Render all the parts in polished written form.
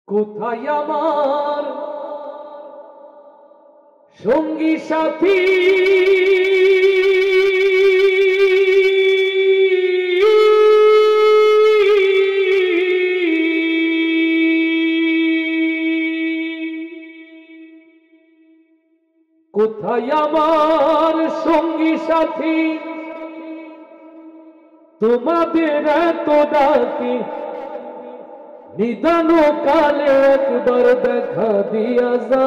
কোথায় আমার সঙ্গী সাথী? কোথায় আমার সঙ্গী সাথী? তোমাদের এত ডাকি, নিদান কালে একবার দেখা দিয়া যা।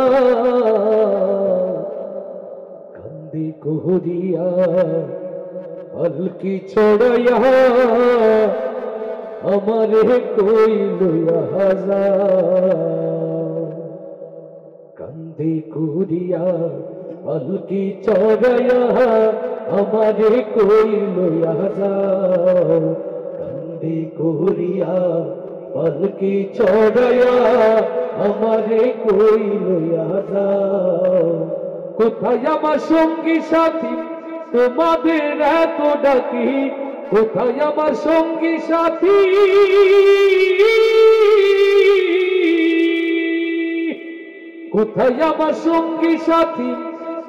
কান্দি করিয়া পালকি ছড়াইয়া আমারে কই লইয়া যা। কান্দি করিয়া পালকি ছড়াইয়া আমারে কই লইয়া যা। কান্দি করিয়া পালকি ছড়াইয়া আমারে কই লইয়া যাও। কোথায় আমার সঙ্গী সাথী? তোমাদের এত ডাকি, কোথায় আমার সঙ্গী সাথী? কোথায় আমার সঙ্গী সাথী?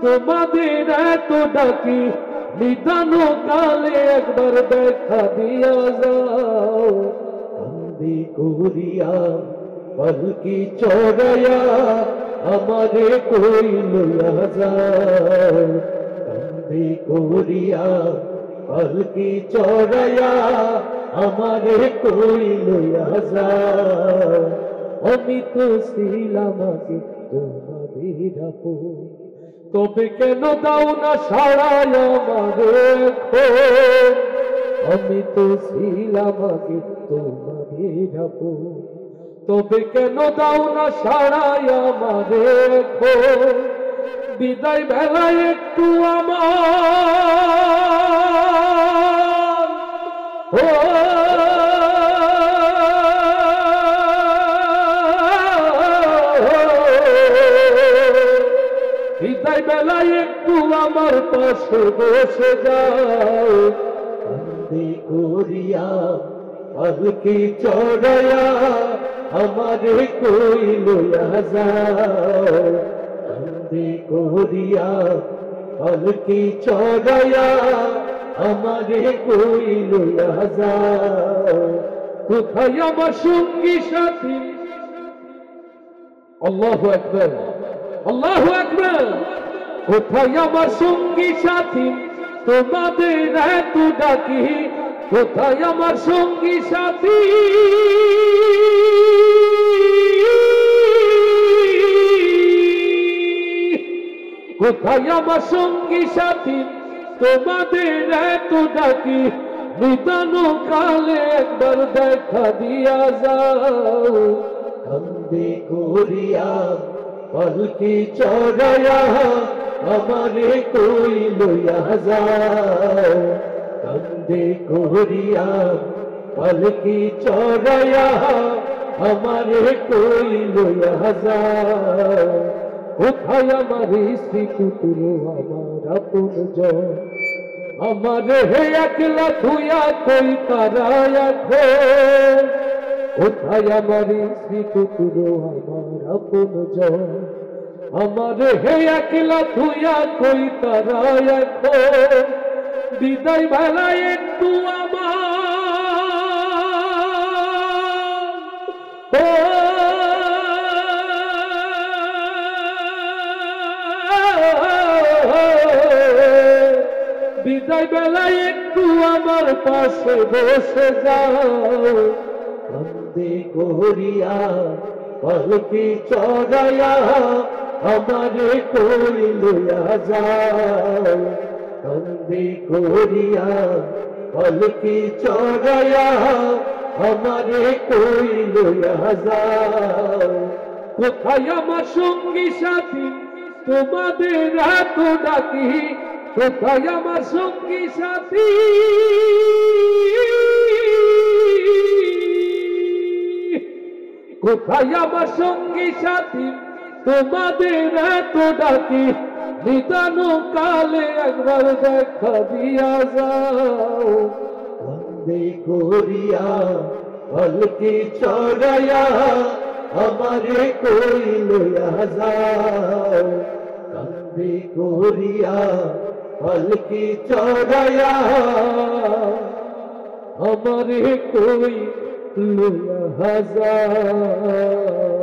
তোমাদের এত ডাকি, নিদান কালে একবার দেখা দিয়া যাও। কান্দি করিয়া পালকি চড়াইয়া আমারে কই লইয়া যাও। কান্দি করিয়া পালকি চড়াইয়া আমারে কই লইয়া যাও। আমি তো ছিলাম আগে তোমাদের আপন, তবে কেন দাও না সাড়ায় আমারে এখন? আমি তো ছিলাম আগে তোমাদের আপন, তবে কেন দাও না সাড়ায় আমারে এখন? বিদায় বেলায় একটু আমার বিদায় বেলায় একটু আমার পাশে বসে যাও। কান্দি করিয়া পালকি চড়াইয়া আমারে কই লইয়া যাও। কান্দি করিয়া পালকি চড়াইয়া আমারে কই লইয়া যাও। কোথায় আমার সঙ্গী সাথী? আল্লাহু আকবার, আল্লাহু আকবার। কোথায় আমার সঙ্গী সাথী? তোমাদের এত ডাকি, কোথায় আমার সঙ্গী সাথী? কোথায় আমার সঙ্গী সাথী? তোমাদের এত ডাকি, নিদান কালে একবার দেখা দিয়া যাও। কান্দি করিয়া পালকি চড়াইয়া আমারে কই লইয়া যাও। কান্দি করিয়া পালকি চড়াইয়া আমারে কই লইয়া যাও। কোথায় আমার শ্রীপুত্র আমার আপন জন? আমারে হে একলা ধুইয়া কই তারা এখন? কোথায় আমার শ্রীপুত্র আমার আপন জন? আমারে হে একলা ধুইয়া কই তারা এখন? বিদায় বেলায় একটু বিদায় বেলায় একটু আমার পাশে বসে যাও। কান্দি করিয়া পালকি চড়াইয়া আমারে কই লইয়া যাও। কান্দি করিয়া পালকি চড়াইয়া আমারে কই লইয়া যাও। কোথায় আমার সঙ্গী সাথী? তোমাদের এত ডাকি, কোথায় আমার সঙ্গী সাথী? কোথায় আমার সঙ্গী সাথী? তোমাদের এত ডাকি, নিদান কালে একবার দেখা দিয়া যাও। কান্দি করিয়া পালকি চড়াইয়া আমারে কই লইয়া যাও কান্দি করিয়া পালকি চড়াইয়া আমারে কই লইয়া যাও